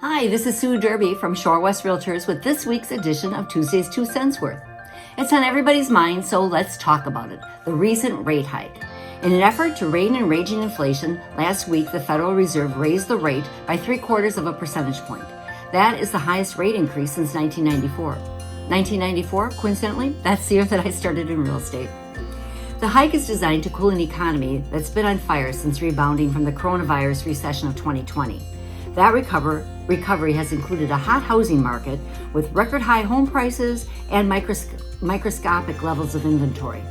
Hi, this is Sue Derby from Shorewest Realtors with this week's edition of Tuesday's 2 cents worth. It's on everybody's mind, so let's talk about it. The recent rate hike. In an effort to rein in raging inflation, last week the Federal Reserve raised the rate by 3/4 of a percentage point. That is the highest rate increase since 1994. 1994, coincidentally, that's the year that I started in real estate. The hike is designed to cool an economy that's been on fire since rebounding from the coronavirus recession of 2020. That recovery has included a hot housing market with record high home prices and microscopic levels of inventory.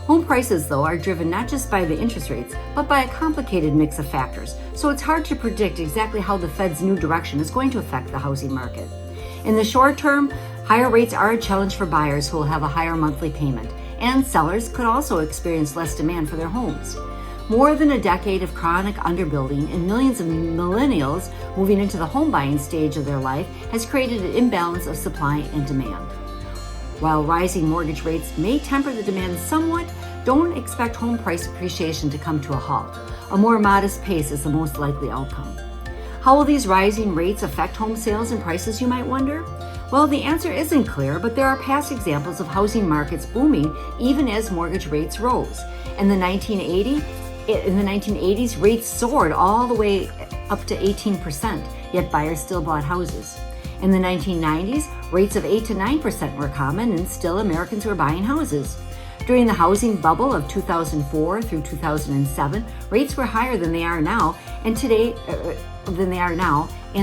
Home prices, though, are driven not just by the interest rates, but by a complicated mix of factors, so it's hard to predict exactly how the Fed's new direction is going to affect the housing market. In the short term, higher rates are a challenge for buyers who will have a higher monthly payment, and sellers could also experience less demand for their homes. More than a decade of chronic underbuilding and millions of millennials moving into the home buying stage of their life has created an imbalance of supply and demand. While rising mortgage rates may temper the demand somewhat, don't expect home price appreciation to come to a halt. A more modest pace is the most likely outcome. How will these rising rates affect home sales and prices, you might wonder? Well, the answer isn't clear, but there are past examples of housing markets booming even as mortgage rates rose. In the 1980s, rates soared all the way up to 18%, yet buyers still bought houses. In the 1990s, rates of 8 to 9% were common, and still Americans were buying houses. During the housing bubble of 2004 through 2007, rates were higher than they are now, and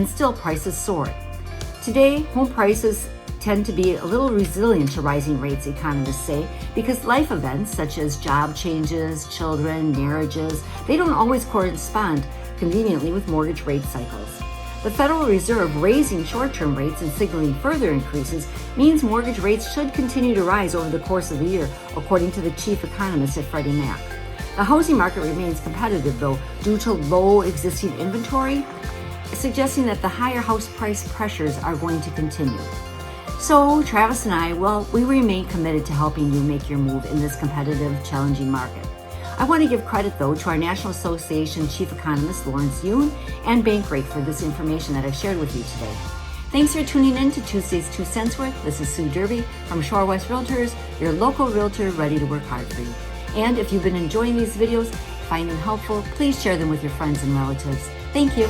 still prices soared. Today, home prices tend to be a little resilient to rising rates, economists say, because life events such as job changes, children, marriages, they don't always correspond conveniently with mortgage rate cycles. The Federal Reserve raising short-term rates and signaling further increases means mortgage rates should continue to rise over the course of the year, according to the chief economist at Freddie Mac. The housing market remains competitive, though, due to low existing inventory, suggesting that the higher house price pressures are going to continue. So, Travis and I, we remain committed to helping you make your move in this competitive, challenging market. I want to give credit, though, to our National Association Chief Economist, Lawrence Yoon, and Bankrate for this information that I've shared with you today. Thanks for tuning in to Tuesday's 2 cents worth. This is Sue Derby from Shorewest Realtors, your local realtor ready to work hard for you. And if you've been enjoying these videos, find them helpful, please share them with your friends and relatives. Thank you.